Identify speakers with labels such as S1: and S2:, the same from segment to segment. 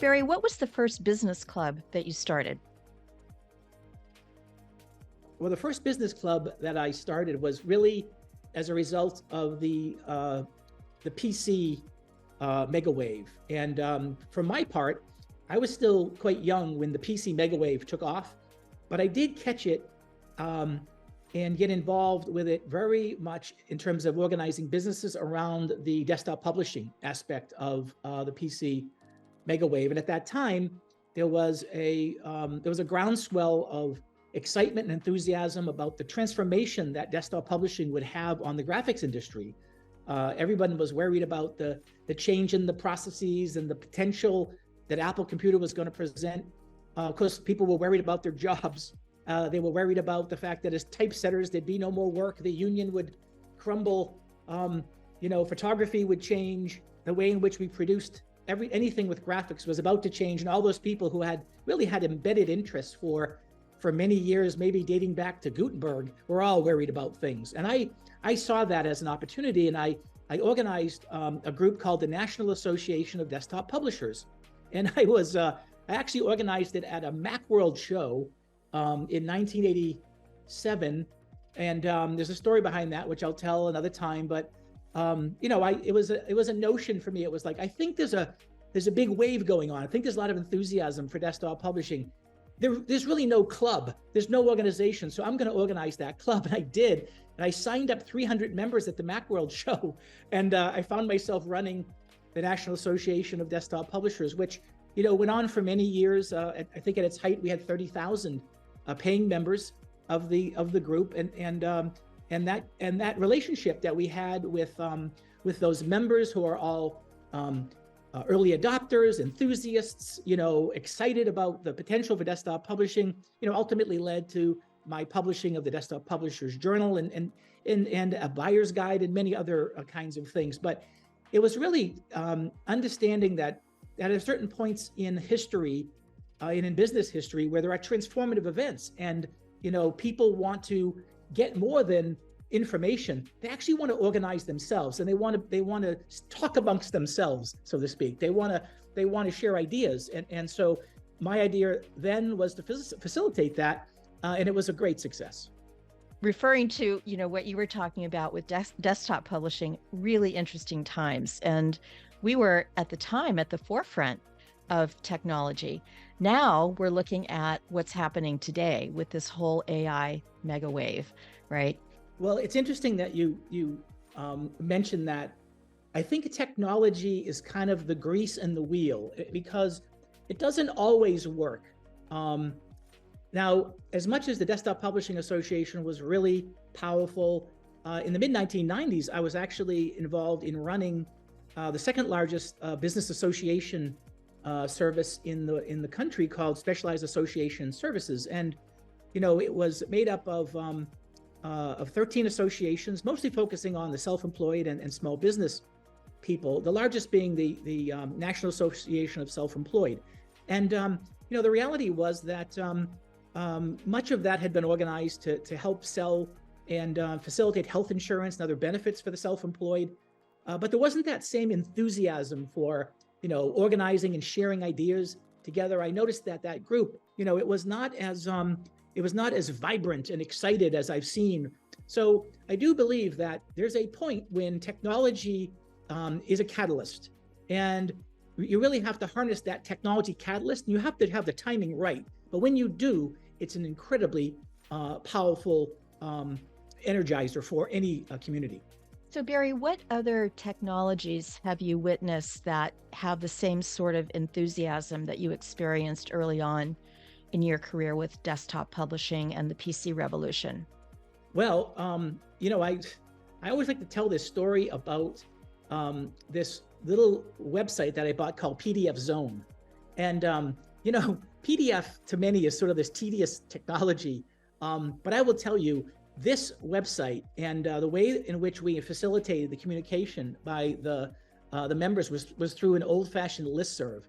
S1: Barry, what was the first business club that you started?
S2: Well, the first business club that I started was really as a result of the PC megawave. And for my part, I was still quite young when the PC megawave took off, but I did catch it and get involved with it very much in terms of organizing businesses around the desktop publishing aspect of the PC megawave. And at that time, there was a groundswell of excitement and enthusiasm about the transformation that desktop publishing would have on the graphics industry. Everyone was worried about the change in the processes and the potential that Apple Computer was going to present. Of course, people were worried about their jobs. They were worried about the fact that as typesetters, there'd be no more work. The union would crumble. Photography would change. The way in which we produced anything with graphics was about to change. And all those people who had really had embedded interests for many years, maybe dating back to Gutenberg, were all worried about things. And I saw that as an opportunity, and I organized a group called the National Association of Desktop Publishers. And I actually organized it at a Macworld show in 1987. And there's a story behind that, which I'll tell another time. But it was a notion for me. It was like, I think there's a big wave going on. I think there's a lot of enthusiasm for desktop publishing. There's really no club. There's no organization. So I'm going to organize that club. And I did. And I signed up 300 members at the Macworld show. And I found myself running the National Association of Desktop Publishers, which, went on for many years. I think at its height, we had 30,000 paying members of the group. And that relationship that we had with those members who are all early adopters, enthusiasts, excited about the potential for desktop publishing, ultimately led to my publishing of the Desktop Publishers Journal and a buyer's guide and many other kinds of things. But it was really understanding that at certain points in history, and in business history, where there are transformative events, and people want to get more than information. They actually want to organize themselves, and they want to talk amongst themselves, so to speak. They want to share ideas, and so my idea then was to facilitate that, and it was a great success.
S1: Referring to what you were talking about with desktop publishing, really interesting times, and we were at the time at the forefront of technology. Now we're looking at what's happening today with this whole AI mega wave, right?
S2: Well, it's interesting that you mentioned that. I think technology is kind of the grease in the wheel, because it doesn't always work. Now, as much as the Desktop Publishing Association was really powerful, in the mid-1990s, I was actually involved in running the second largest business association service in the country, called Specialized Association Services. And it was made up of 13 associations, mostly focusing on the self-employed and small business people, the largest being the National Association of Self-Employed. And the reality was that much of that had been organized to help sell and facilitate health insurance and other benefits for the self-employed. But there wasn't that same enthusiasm for organizing and sharing ideas together. I noticed that group, it was not as vibrant and excited as I've seen. So I do believe that there's a point when technology is a catalyst, and you really have to harness that technology catalyst, and you have to have the timing right. But when you do, it's an incredibly powerful energizer for any community.
S1: So Barry, what other technologies have you witnessed that have the same sort of enthusiasm that you experienced early on in your career with desktop publishing and the PC revolution?
S2: Well, I always like to tell this story about this little website that I bought called PDF Zone. And, PDF to many is sort of this tedious technology. But I will tell you, this website and the way in which we facilitated the communication by the members was through an old-fashioned listserv.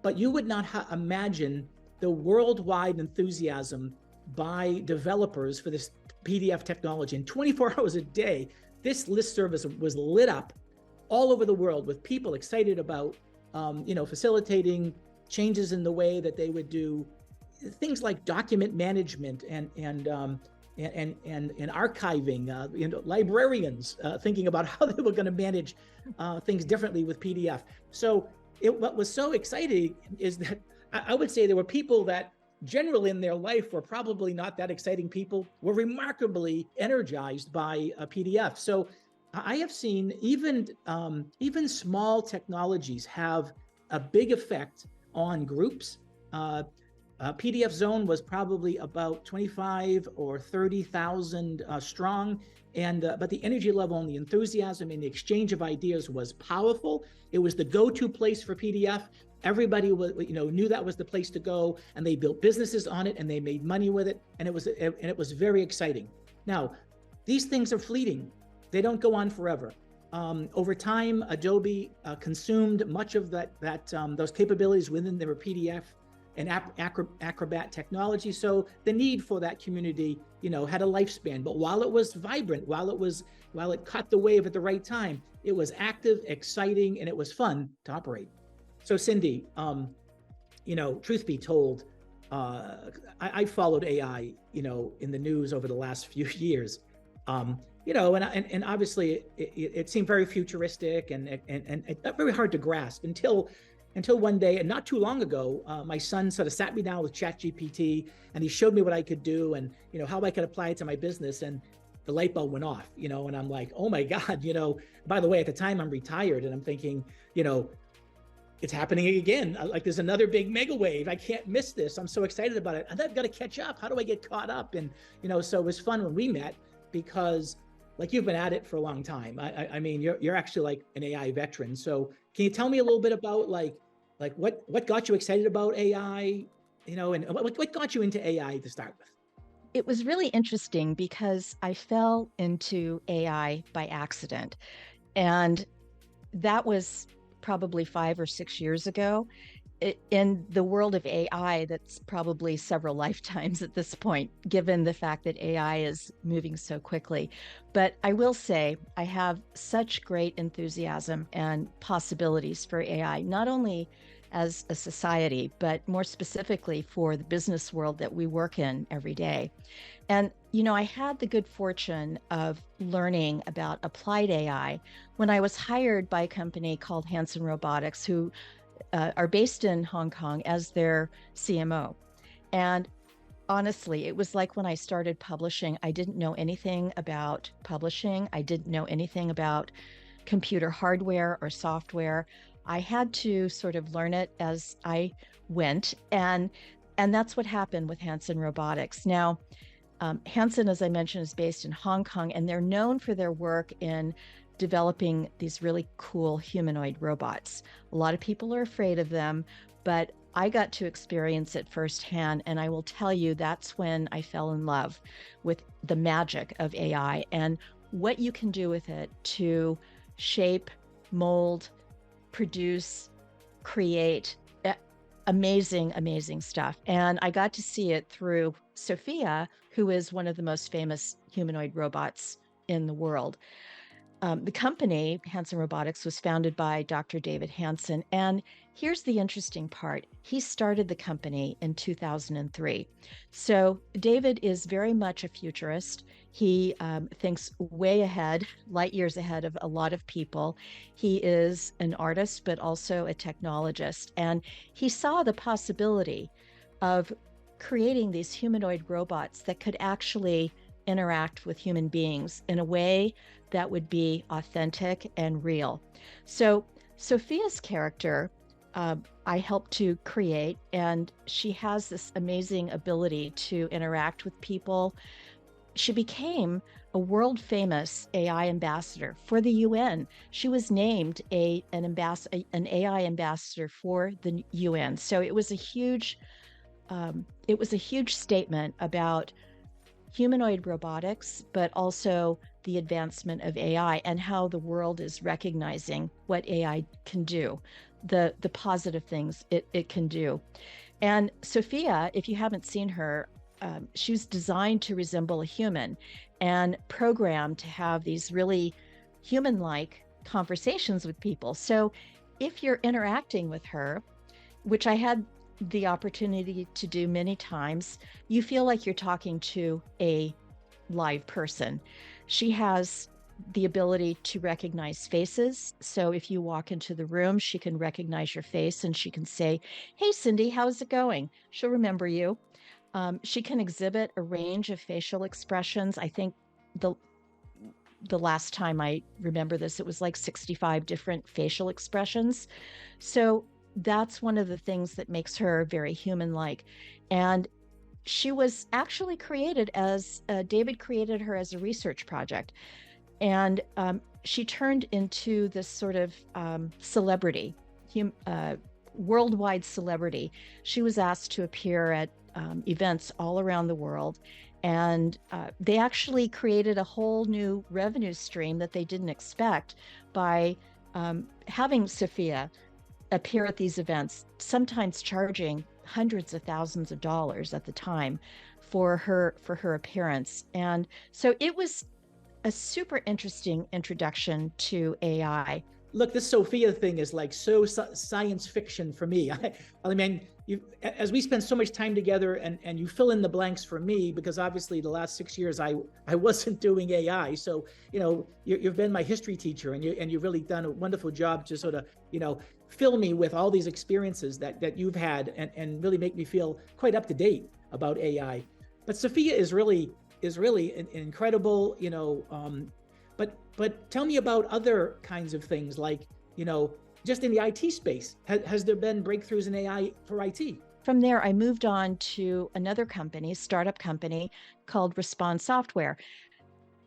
S2: But you would not imagine the worldwide enthusiasm by developers for this PDF technology. And 24 hours a day, this listserv was lit up all over the world with people excited about facilitating changes in the way that they would do things like document management and archiving, librarians thinking about how they were going to manage things differently with PDF. So what was so exciting is that I would say there were people that generally in their life were probably not that exciting people, were remarkably energized by a PDF. So I have seen even small technologies have a big effect on groups. PDF Zone was probably about 25 or 30,000 strong, but the energy level and the enthusiasm and the exchange of ideas was powerful. It was the go-to place for PDF. Everybody knew that was the place to go, and they built businesses on it, and they made money with it, and it was very exciting. Now, these things are fleeting; they don't go on forever. Over time, Adobe consumed much of those capabilities within their PDF and Acrobat technology. So the need for that community, had a lifespan. But while it was vibrant, while it caught the wave at the right time, it was active, exciting, and it was fun to operate. So Cindy, truth be told, I followed AI, in the news over the last few years, and obviously it seemed very futuristic and very hard to grasp until one day, and not too long ago, my son sort of sat me down with ChatGPT, and he showed me what I could do and how I could apply it to my business, and the light bulb went off, and I'm like, oh my God, by the way, at the time I'm retired, and I'm thinking, it's happening again. Like there's another big mega wave. I can't miss this. I'm so excited about it. And I've got to catch up. How do I get caught up? And, so it was fun when we met because like you've been at it for a long time. I mean, you're actually like an AI veteran. So can you tell me a little bit about like what got you excited about AI, and what got you into AI to start with?
S1: It was really interesting because I fell into AI by accident. And that was probably 5 or 6 years ago. In the world of AI, that's probably several lifetimes at this point, given the fact that AI is moving so quickly. But I will say I have such great enthusiasm and possibilities for AI, not only as a society, but more specifically for the business world that we work in every day. And, I had the good fortune of learning about applied AI when I was hired by a company called Hanson Robotics, who are based in Hong Kong as their CMO. And honestly, it was like when I started publishing, I didn't know anything about publishing. I didn't know anything about computer hardware or software. I had to sort of learn it as I went. And that's what happened with Hanson Robotics. Now, Hanson, as I mentioned, is based in Hong Kong, and they're known for their work in developing these really cool humanoid robots. A lot of people are afraid of them, but I got to experience it firsthand. And I will tell you, that's when I fell in love with the magic of AI and what you can do with it to shape, mold, produce, create amazing, amazing stuff. And I got to see it through Sophia, who is one of the most famous humanoid robots in the world. The company, Hanson Robotics, was founded by Dr. David Hanson. And here's the interesting part. He started the company in 2003. So David is very much a futurist. He thinks way ahead, light years ahead of a lot of people. He is an artist, but also a technologist. And he saw the possibility of creating these humanoid robots that could actually interact with human beings in a way that would be authentic and real. So Sophia's character, I helped to create, and she has this amazing ability to interact with people. She became a world famous AI ambassador for the UN. She was named an AI ambassador for the UN. So it was a huge statement about humanoid robotics, but also the advancement of AI and how the world is recognizing what AI can do, the positive things it can do. And Sophia, if you haven't seen her, she was designed to resemble a human and programmed to have these really human-like conversations with people. So if you're interacting with her, which I had the opportunity to do many times, you feel like you're talking to a live person. She has the ability to recognize faces. So if you walk into the room, she can recognize your face and she can say, "Hey, Cindy, how's it going?" She'll remember you. She can exhibit a range of facial expressions. I think the the last time I remember this, it was like 65 different facial expressions. So that's one of the things that makes her very human-like. And she was actually created as David created her as a research project. And she turned into this sort of celebrity, worldwide celebrity. She was asked to appear at events all around the world. And they actually created a whole new revenue stream that they didn't expect by having Sophia appear at these events, sometimes charging hundreds of thousands of dollars at the time for her appearance. And so it was a super interesting introduction to AI.
S2: Look, this Sophia thing is like so science fiction for me. I mean, as we spend so much time together, and you fill in the blanks for me, because obviously the last 6 years I wasn't doing AI. So you've been my history teacher, and you've really done a wonderful job to sort of fill me with all these experiences that you've had, and really make me feel quite up to date about AI. But Sophia is really an incredible, but tell me about other kinds of things, like, just in the IT space. Has there been breakthroughs in AI for IT?
S1: From there, I moved on to another company, startup company called Respond Software.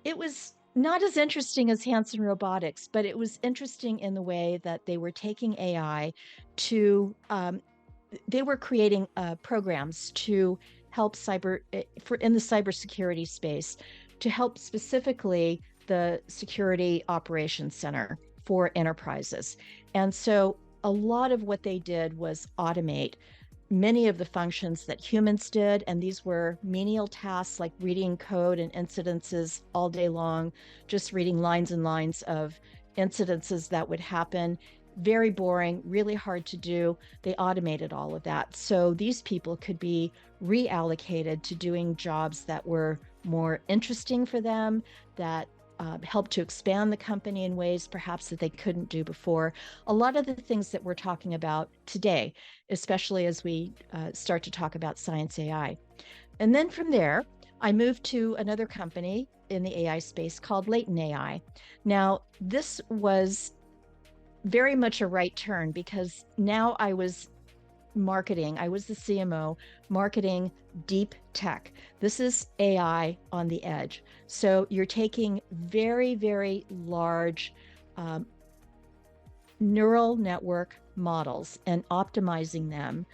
S1: It was not as interesting as Hanson Robotics, but it was interesting in the way that they were taking AI to, they were creating programs to help in the cybersecurity space, to help specifically the Security Operations Center for enterprises. And so a lot of what they did was automate many of the functions that humans did. And these were menial tasks like reading code and incidences all day long, just reading lines and lines of incidences that would happen. Very boring, really hard to do. They automated all of that. So these people could be reallocated to doing jobs that were more interesting for them, that help to expand the company in ways perhaps that they couldn't do before. A lot of the things that we're talking about today, especially as we start to talk about science AI. And then from there, I moved to another company in the AI space called Latent AI. Now, this was very much a right turn, because now I was the CMO marketing deep tech. This is AI on the edge. So you're taking very, very large neural network models and optimizing them,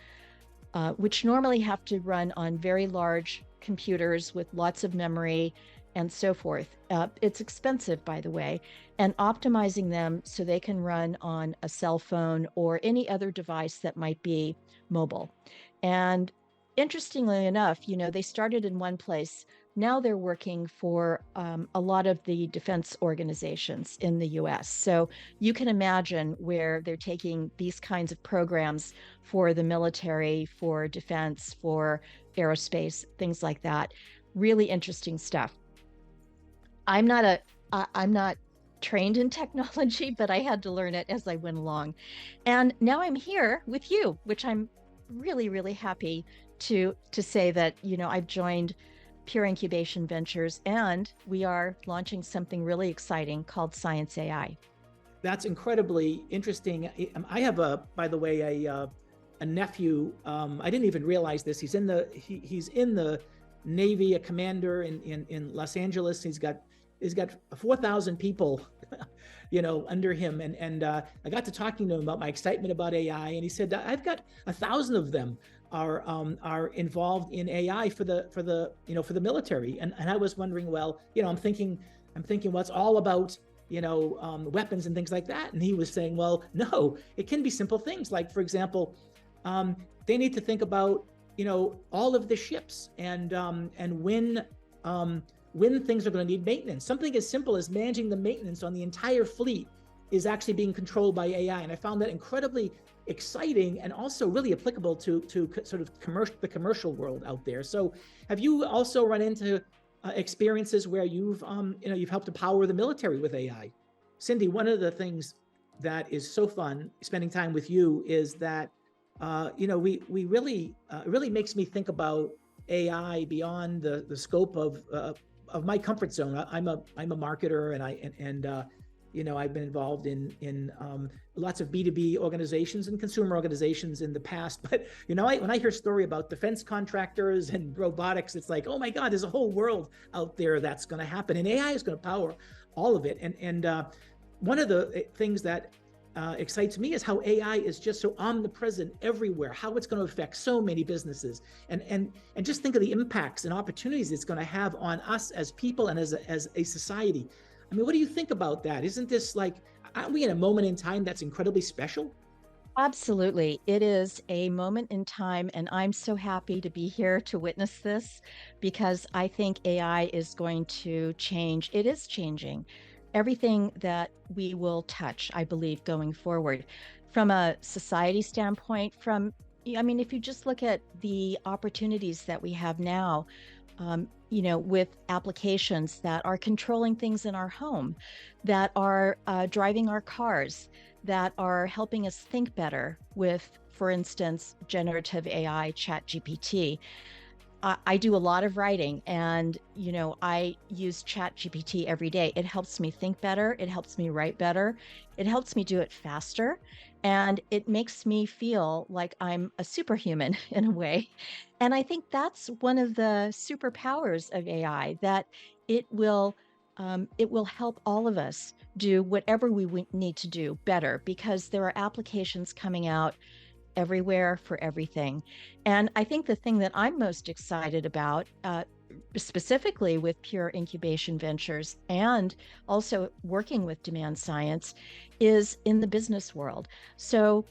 S1: which normally have to run on very large computers with lots of memory and so forth. It's expensive, by the way, and optimizing them so they can run on a cell phone or any other device that might be mobile. And interestingly enough, they started in one place. Now they're working for a lot of the defense organizations in the US. So you can imagine where they're taking these kinds of programs for the military, for defense, for aerospace, things like that. Really interesting stuff. I'm not trained in technology, but I had to learn it as I went along. And now I'm here with you, which I'm really, really happy to say that, I've joined Pure Incubation Ventures, and we are launching something really exciting called Science AI.
S2: That's incredibly interesting. I have by the way, a nephew. I didn't even realize this. He's in the Navy, a commander in Los Angeles. He's got 4,000 people, under him. And I got to talking to him about my excitement about AI, and he said, I've got 1,000 of them are involved in AI for the military. And I was wondering, well, I'm thinking, well, it's all about, weapons and things like that. And he was saying, well, no, it can be simple things. Like, for example, they need to think about, all of the ships and when things are going to need maintenance. Something as simple as managing the maintenance on the entire fleet is actually being controlled by AI. And I found that incredibly exciting and also really applicable to sort of the commercial world out there. So have you also run into experiences where you've helped to power the military with AI? Cindy, one of the things that is so fun spending time with you is that we really it really makes me think about AI beyond the scope of my comfort zone. I'm a marketer, and I've been involved in lots of B2B organizations and consumer organizations in the past. But when I hear a story about defense contractors and robotics, it's like, oh my God, there's a whole world out there that's going to happen, and AI is going to power all of it. And one of the things that excites me is how AI is just so omnipresent everywhere, how it's going to affect so many businesses, and just think of the impacts and opportunities it's going to have on us as people and as a society. I mean, what do you think about that? Isn't this aren't we in a moment in time that's incredibly special?
S1: Absolutely. It is a moment in time, and I'm so happy to be here to witness this because I think AI is going to change. It is changing everything that we will touch, I believe, going forward. From a society standpoint, if you just look at the opportunities that we have now, with applications that are controlling things in our home, that are driving our cars, that are helping us think better with, for instance, generative AI, ChatGPT. I do a lot of writing, and I use ChatGPT every day. It helps me think better. It helps me write better. It helps me do it faster. And it makes me feel like I'm a superhuman in a way. And I think that's one of the superpowers of AI, that it will help all of us do whatever we need to do better, because there are applications coming out everywhere for everything. And I think the thing that I'm most excited about, specifically with Pure Incubation Ventures and also working with Demand Science, is in the business world. So,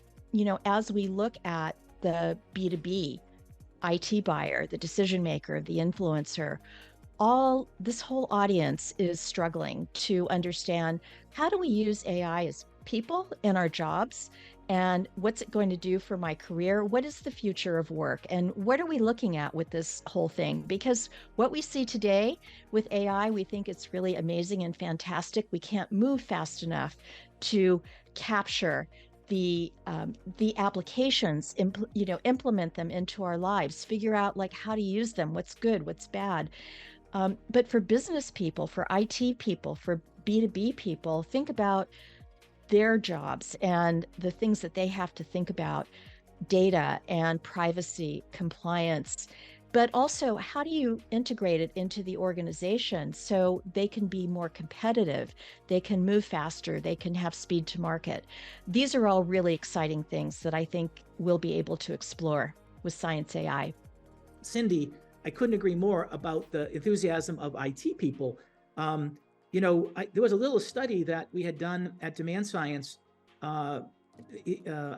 S1: as we look at the B2B IT buyer, the decision maker, the influencer, this whole audience is struggling to understand, how do we use AI as people in our jobs, and what's it going to do for my career? What is the future of work, and what are we looking at with this whole thing? Because what we see today with AI, we think it's really amazing and fantastic. We can't move fast enough to capture the applications, implement them into our lives, figure out how to use them, what's good, what's bad. But for business people, for IT people, for B2B people, think about their jobs and the things that they have to think about: data and privacy, compliance, but also how do you integrate it into the organization so they can be more competitive, they can move faster, they can have speed to market. These are all really exciting things that I think we'll be able to explore with Science AI.
S2: Cindy, I couldn't agree more about the enthusiasm of IT people. There was a little study that we had done at Demand Science a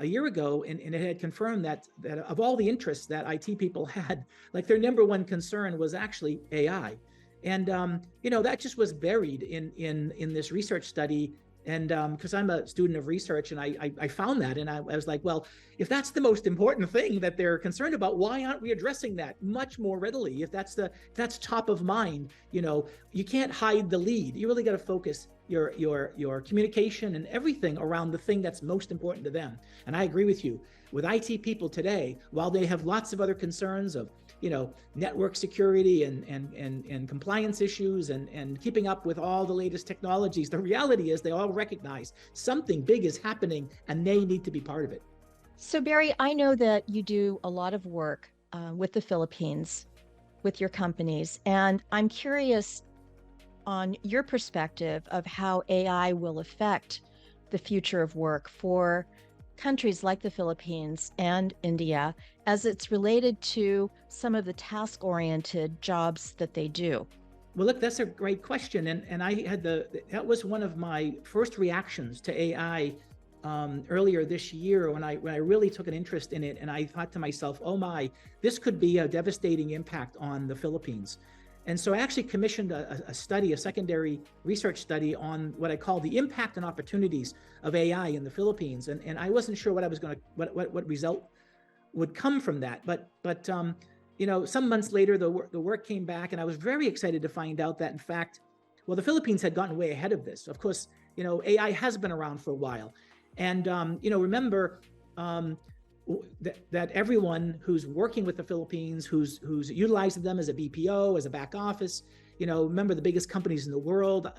S2: year ago, and it had confirmed that of all the interests that IT people had, their number one concern was actually AI. And that just was buried in this research study. And because I'm a student of research, and I found that, and I was like, well, if that's the most important thing that they're concerned about, why aren't we addressing that much more readily? If that's top of mind, you can't hide the lead. You really got to focus your communication and everything around the thing that's most important to them. And I agree with you. With IT people today, while they have lots of other concerns of network security and compliance issues and keeping up with all the latest technologies, the reality is they all recognize something big is happening and they need to be part of it.
S1: So Barry, I know that you do a lot of work with the Philippines, with your companies, and I'm curious on your perspective of how AI will affect the future of work for countries like the Philippines and India, as it's related to some of the task-oriented jobs that they do.
S2: Well, look, that's a great question. And I had that was one of my first reactions to AI earlier this year when I really took an interest in it. And I thought to myself, oh my, this could be a devastating impact on the Philippines. And so I actually commissioned a study, a secondary research study on what I call the impact and opportunities of AI in the Philippines. And I wasn't sure what I was going to, what result would come from that. But some months later, the work came back, and I was very excited to find out that, in fact, well, the Philippines had gotten way ahead of this. Of course, AI has been around for a while. And, remember, that everyone who's working with the Philippines, who's utilizing them as a BPO, as a back office, remember the biggest companies in the world,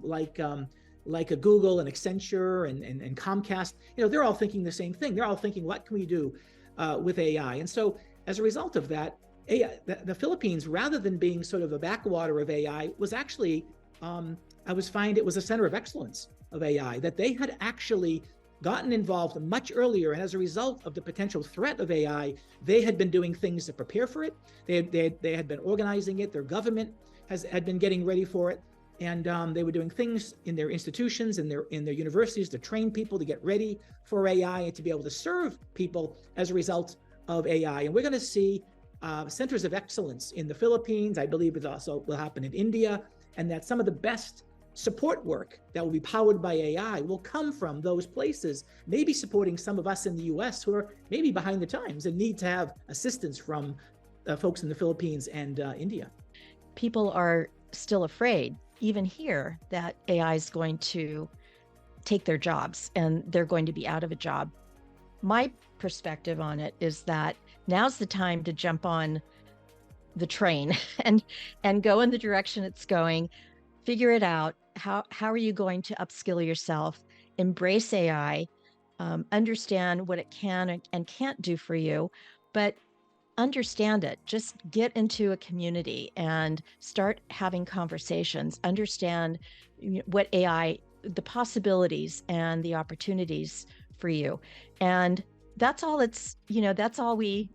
S2: like a Google and Accenture and Comcast, they're all thinking the same thing. They're all thinking, what can we do with AI? And so as a result of that, the Philippines, rather than being sort of a backwater of AI, was actually, I was find it was a center of excellence of AI, that they had actually gotten involved much earlier. And as a result of the potential threat of AI, they had been doing things to prepare for it. They had been organizing it. Their government had been getting ready for it. And they were doing things in their institutions, in their universities, to train people to get ready for AI and to be able to serve people as a result of AI. And we're going to see centers of excellence in the Philippines. I believe it also will happen in India, and that some of the best support work that will be powered by AI will come from those places, maybe supporting some of us in the US who are maybe behind the times and need to have assistance from folks in the Philippines and India.
S1: People are still afraid, even here, that AI is going to take their jobs and they're going to be out of a job. My perspective on it is that now's the time to jump on the train and go in the direction it's going, figure it out. How are you going to upskill yourself, embrace AI, understand what it can and can't do for you, but understand it. Just get into a community and start having conversations, understand what AI, the possibilities and the opportunities for you. And that's all that's all we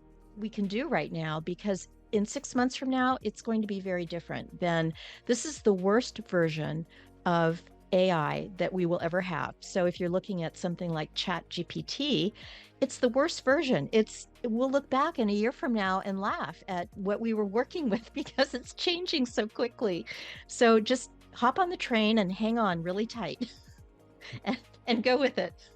S1: can do right now, because in 6 months from now, it's going to be very different. Then this is the worst version of AI that we will ever have. So if you're looking at something like ChatGPT, it's the worst version. We'll look back in a year from now and laugh at what we were working with because it's changing so quickly. So just hop on the train and hang on really tight and go with it.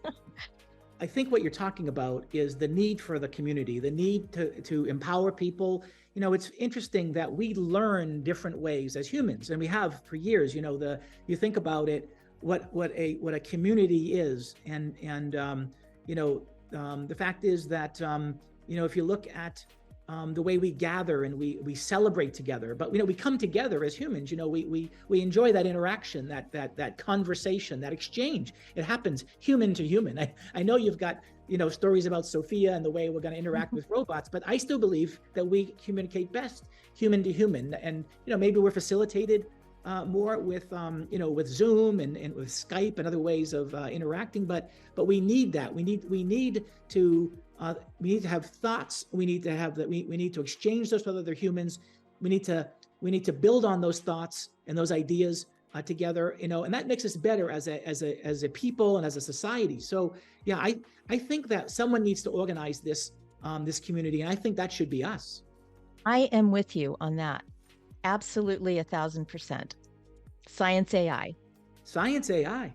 S2: I think what you're talking about is the need for the community, the need to empower people. It's interesting that we learn different ways as humans, and we have for years. You think about it, what a community is, and the fact is that if you look at the way we gather and we celebrate together, but we come together as humans. We enjoy that interaction, that conversation, that exchange. It happens human to human. I know you've got stories about Sophia and the way we're going to interact with robots, but I still believe that we communicate best human to human. And maybe we're facilitated more with with Zoom and with Skype and other ways of interacting, but we need that. We need to have thoughts. We need to have that. We need to exchange those with other humans. We need to build on those thoughts and those ideas together. And that makes us better as a people and as a society. So yeah, I think that someone needs to organize this community, and I think that should be us.
S1: I am with you on that. Absolutely, 1,000%. Science AI.
S2: Science AI.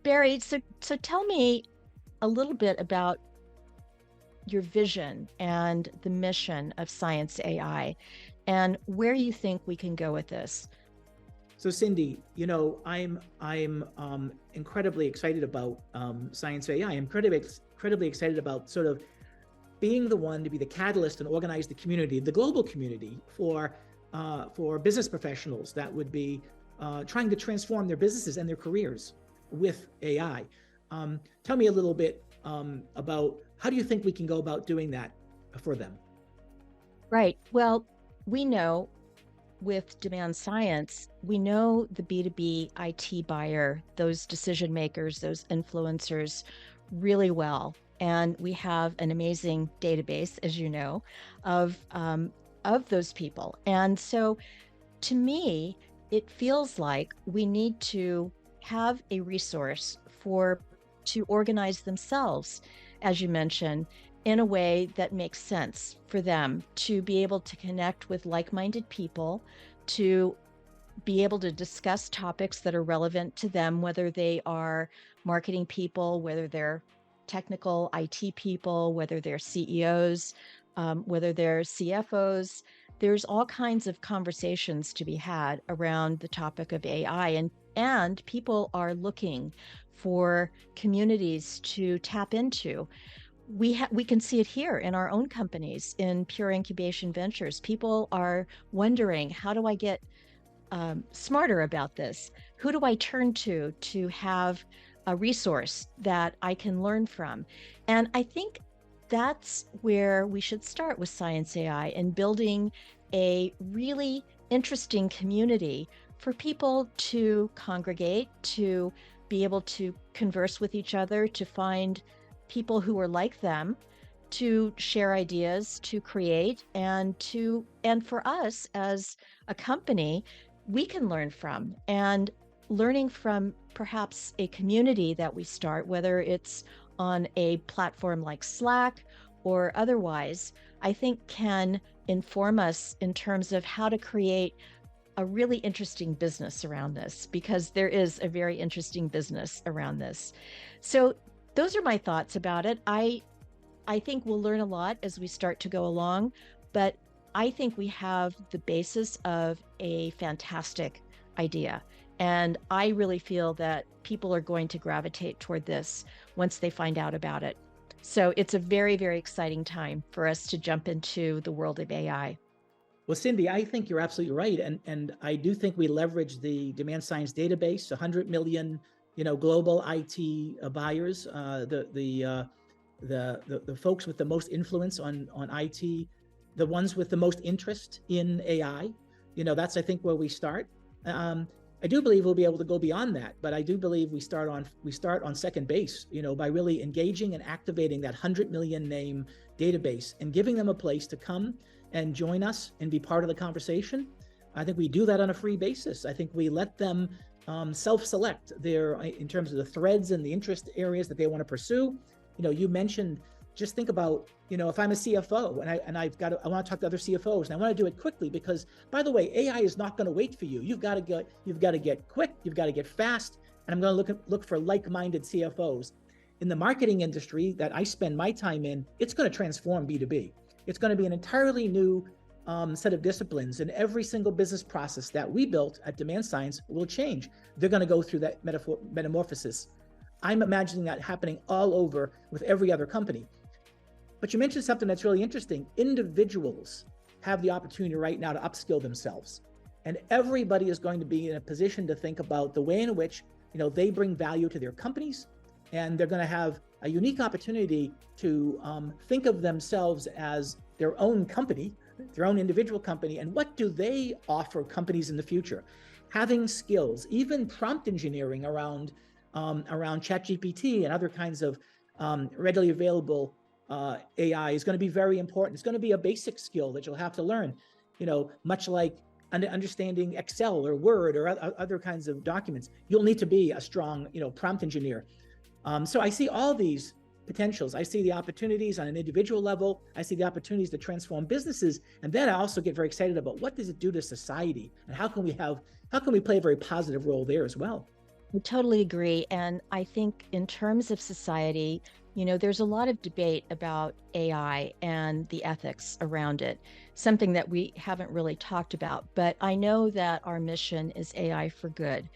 S1: Barry, so tell me a little bit about your vision and the mission of Science AI and where you think we can go with this.
S2: So Cindy, I'm incredibly excited about Science AI. I'm incredibly excited about sort of being the one to be the catalyst and organize the community, the global community for business professionals that would be trying to transform their businesses and their careers with AI. Tell me a little bit about how do you think we can go about doing that for them?
S1: Right. Well, we know with Demand Science, we know the B2B IT buyer, those decision makers, those influencers really well. And we have an amazing database, as you know, of those people. And so to me, it feels like we need to have a resource to organize themselves, as you mentioned, in a way that makes sense for them to be able to connect with like-minded people, to be able to discuss topics that are relevant to them, whether they are marketing people, whether they're technical IT people, whether they're CEOs, whether they're CFOs. There's all kinds of conversations to be had around the topic of AI, and people are looking for communities to tap into. We can see it here in our own companies in Pure Incubation Ventures. People are wondering, how do I get smarter about this? Who do I turn to have a resource that I can learn from? And I think that's where we should start with Science AI and building a really interesting community for people to congregate, to be able to converse with each other, to find people who are like them, to share ideas, to create, and for us as a company, we can learn from. And learning from perhaps a community that we start, whether it's on a platform like Slack or otherwise, I think can inform us in terms of how to create a really interesting business around this, because there is a very interesting business around this. So those are my thoughts about it. I think we'll learn a lot as we start to go along, but I think we have the basis of a fantastic idea. And I really feel that people are going to gravitate toward this once they find out about it. So it's a very, very exciting time for us to jump into the world of AI.
S2: Well, Cindy, I think you're absolutely right, and I do think we leverage the demand science database, 100 million, global IT buyers, the folks with the most influence on IT, the ones with the most interest in AI. That's, I think, where we start. I do believe we'll be able to go beyond that, but I do believe we start on second base, by really engaging and activating that 100 million name database and giving them a place to come and join us and be part of the conversation. I think we do that on a free basis. I think we let them self-select in terms of the threads and the interest areas that they want to pursue. You mentioned, just think about, if I'm a CFO and I want to talk to other CFOs and I want to do it quickly, because, by the way, AI is not going to wait for you. You've got to get quick, you've got to get fast, and I'm going to look for like-minded CFOs. In the marketing industry that I spend my time in, it's going to transform B2B. It's going to be an entirely new set of disciplines, and every single business process that we built at Demand Science will change. They're going to go through that metamorphosis. I'm imagining that happening all over with every other company. But you mentioned something that's really interesting. Individuals have the opportunity right now to upskill themselves. And everybody is going to be in a position to think about the way in which, they bring value to their companies. And they're going to have a unique opportunity to think of themselves as their own company, their own individual company, and what do they offer companies in the future? Having skills, even prompt engineering around ChatGPT and other kinds of readily available AI is going to be very important. It's going to be a basic skill that you'll have to learn, much like understanding Excel or Word or other kinds of documents. You'll need to be a strong, prompt engineer. So I see all these potentials. I see the opportunities on an individual level. I see the opportunities to transform businesses. And then I also get very excited about what does it do to society, and how can we play a very positive role there as well?
S1: I totally agree. And I think in terms of society, there's a lot of debate about AI and the ethics around it, something that we haven't really talked about. But I know that our mission is AI for good,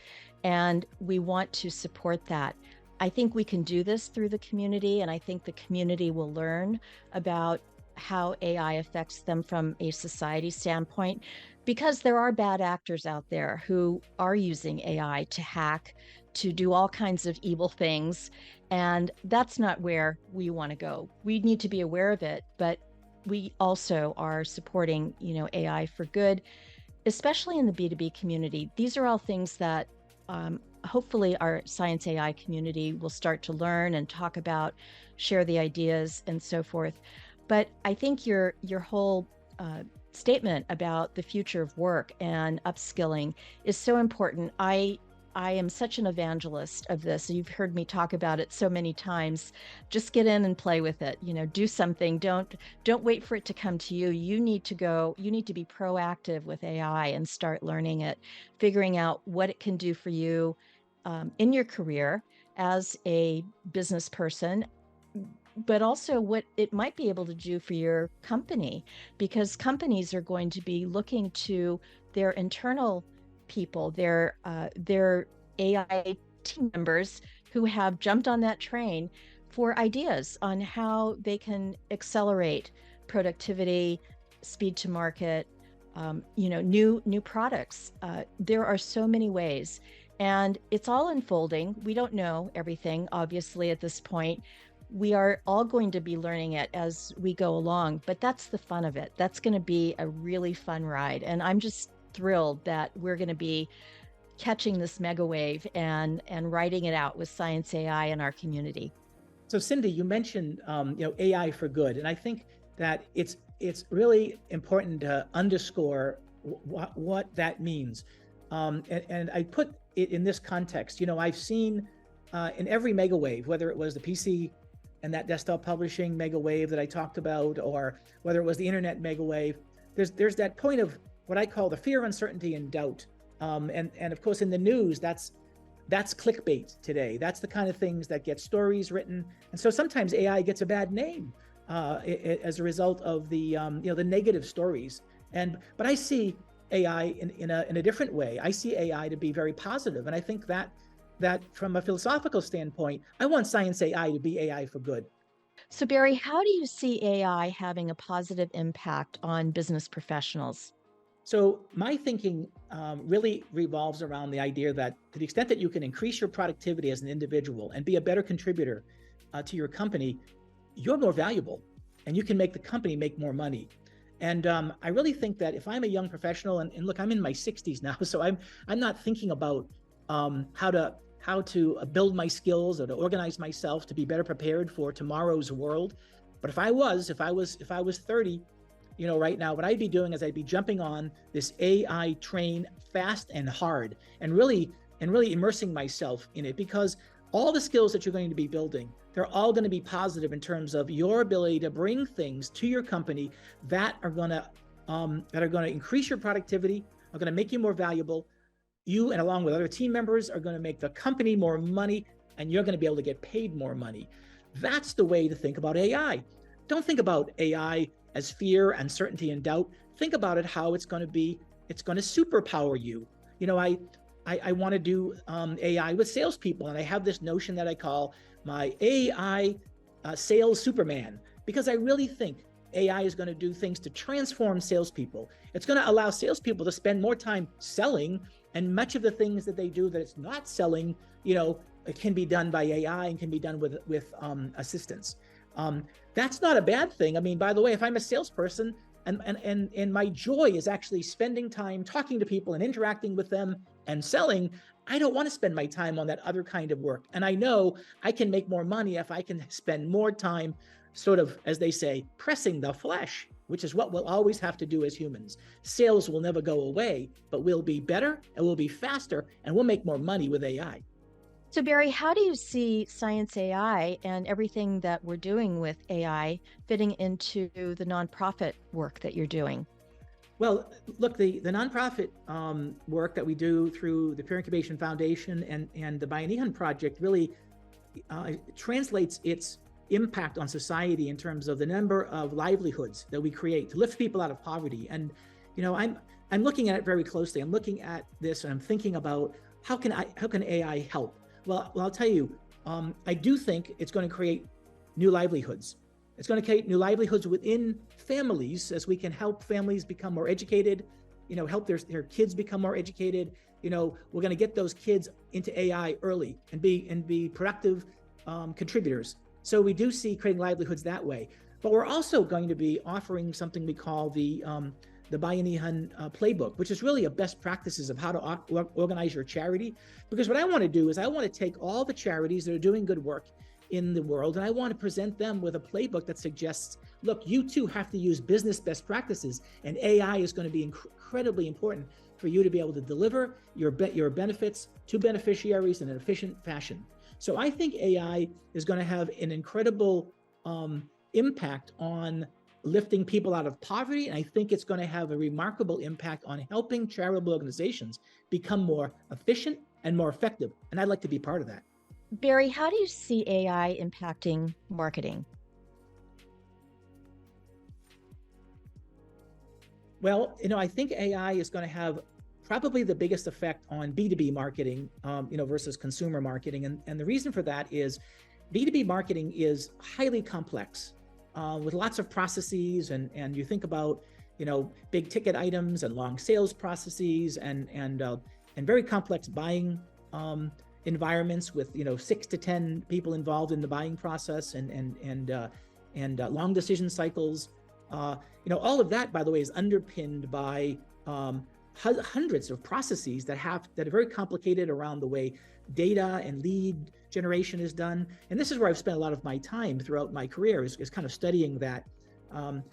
S1: and we want to support that. I think we can do this through the community, and I think the community will learn about how AI affects them from a society standpoint, because there are bad actors out there who are using AI to hack, to do all kinds of evil things, and that's not where we want to go. We need to be aware of it, but we also are supporting, AI for good, especially in the B2B community. These are all things that hopefully our Science AI community will start to learn and talk about, share the ideas and so forth. But I think your whole statement about the future of work and upskilling is so important. I I am such an evangelist of this. You've heard me talk about it so many times. Just get in and play with it. Do something. Don't wait for it to come to you. You need to be proactive with AI and start learning it, figuring out what it can do for you in your career as a business person, but also what it might be able to do for your company, because companies are going to be looking to their internal people, their AI team members who have jumped on that train for ideas on how they can accelerate productivity, speed to market, new products. There are so many ways, and it's all unfolding. We don't know everything, obviously, at this point. We are all going to be learning it as we go along, but that's the fun of it. That's going to be a really fun ride. And I'm just thrilled that we're going to be catching this mega wave and riding it out with Science AI in our community.
S2: So Cindy, you mentioned AI for good, and I think that it's really important to underscore what that means. And I put it in this context. I've seen in every mega wave, whether it was the PC and that desktop publishing mega wave that I talked about, or whether it was the internet mega wave, there's that point of what I call the fear, uncertainty, and doubt. And of course, in the news, that's clickbait today. That's the kind of things that get stories written. And so sometimes AI gets a bad name as a result of the negative stories. But I see AI in a different way. I see AI to be very positive, and I think that from a philosophical standpoint, I want Science AI to be AI for good.
S1: So Barry, how do you see AI having a positive impact on business professionals?
S2: So my thinking really revolves around the idea that to the extent that you can increase your productivity as an individual and be a better contributor to your company, you're more valuable and you can make the company make more money. And I really think that if I'm a young professional, and look, I'm in my 60s now, so I'm not thinking about how to build my skills or to organize myself to be better prepared for tomorrow's world. But if I was 30, right now, what I'd be doing is I'd be jumping on this AI train fast and hard, and really immersing myself in it, because all the skills that you're going to be building, they're all going to be positive in terms of your ability to bring things to your company that are going to increase your productivity, are going to make you more valuable. You, and along with other team members, are going to make the company more money, and you're going to be able to get paid more money. That's the way to think about AI. Don't think about AI as fear, uncertainty, and doubt. Think about it how it's going to superpower you. I want to do AI with salespeople, and I have this notion that I call my AI sales Superman, because I really think AI is going to do things to transform salespeople. It's going to allow salespeople to spend more time selling, and much of the things that they do that it's not selling, it can be done by AI and can be done with assistance. That's not a bad thing. I mean, by the way, if I'm a salesperson and my joy is actually spending time talking to people and interacting with them and selling, I don't want to spend my time on that other kind of work. And I know I can make more money if I can spend more time, sort of, as they say, pressing the flesh, which is what we'll always have to do as humans. Sales will never go away, but we'll be better and we'll be faster and we'll make more money with AI.
S1: So Barry, how do you see Science AI and everything that we're doing with AI fitting into the nonprofit work that you're doing?
S2: Well, look, the nonprofit work that we do through the Peer Incubation Foundation and the Bayanihan Project really translates its impact on society in terms of the number of livelihoods that we create to lift people out of poverty. And I'm looking at it very closely. I'm looking at this and I'm thinking about how can AI help? Well, I'll tell you, I do think it's going to create new livelihoods. It's going to create new livelihoods within families, as we can help families become more educated, help their kids become more educated. We're going to get those kids into AI early and be productive contributors. So we do see creating livelihoods that way. But we're also going to be offering something we call the Bayanihan playbook, which is really a best practices of how to organize your charity. Because what I want to do is I want to take all the charities that are doing good work in the world, and I want to present them with a playbook that suggests, look, you too have to use business best practices, and AI is going to be incredibly important for you to be able to deliver your benefits to beneficiaries in an efficient fashion. So I think AI is going to have an incredible impact on lifting people out of poverty. And I think it's going to have a remarkable impact on helping charitable organizations become more efficient and more effective. And I'd like to be part of that.
S1: Barry, how do you see AI impacting marketing?
S2: Well, I think AI is going to have probably the biggest effect on B2B marketing, versus consumer marketing. And the reason for that is B2B marketing is highly complex with lots of processes. And you think about, big ticket items and long sales processes and very complex buying environments with, 6 to 10 people involved in the buying process and long decision cycles. All of that, by the way, is underpinned by hundreds of processes that are very complicated around the way data and lead generation is done. And this is where I've spent a lot of my time throughout my career is kind of studying that. And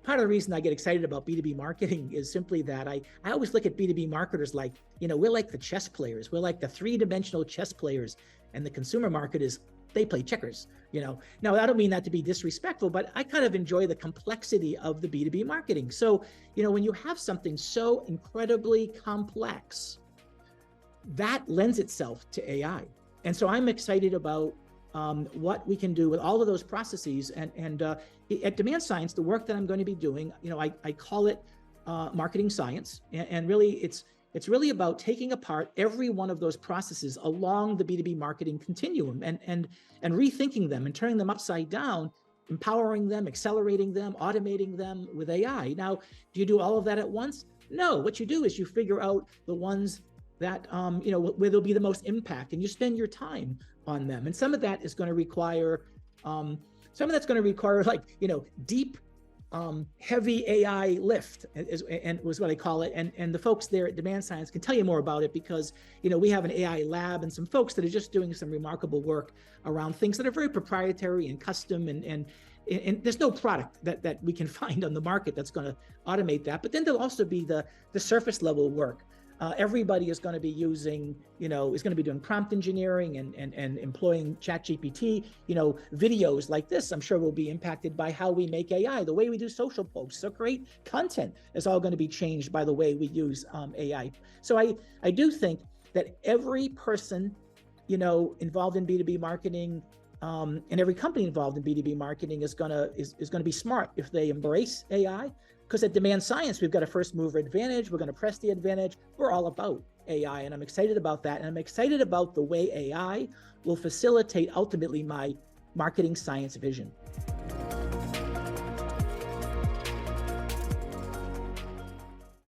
S2: part of the reason I get excited about B2B marketing is simply that I always look at B2B marketers like, we're like the chess players. We're like the three-dimensional chess players. And the consumer market is, they play checkers. Now I don't mean that to be disrespectful, but I kind of enjoy the complexity of the B2B marketing. So, when you have something so incredibly complex, that lends itself to AI. And so I'm excited about what we can do with all of those processes. And at Demand Science, the work that I'm going to be doing, I call it marketing science. And really, it's really about taking apart every one of those processes along the B2B marketing continuum and rethinking them and turning them upside down, empowering them, accelerating them, automating them with AI. Now, do you do all of that at once? No. What you do is you figure out the ones that, where there'll be the most impact, and you spend your time on them. And some of that is going to require, deep, heavy AI lift and was what I call it. And the folks there at Demand Science can tell you more about it because, we have an AI lab and some folks that are just doing some remarkable work around things that are very proprietary and custom and there's no product that we can find on the market that's going to automate that. But then there'll also be the surface level work. Everybody is going to be using, is going to be doing prompt engineering and employing ChatGPT. Videos like this, I'm sure will be impacted by how we make AI, the way we do social posts. So great content is all going to be changed by the way we use AI. So I do think that every person, involved in B2B marketing and every company involved in B2B marketing is going to be smart if they embrace AI. Because at Demand Science, we've got a first mover advantage. We're going to press the advantage. We're all about AI, and I'm excited about that. And I'm excited about the way AI will facilitate ultimately my marketing science vision.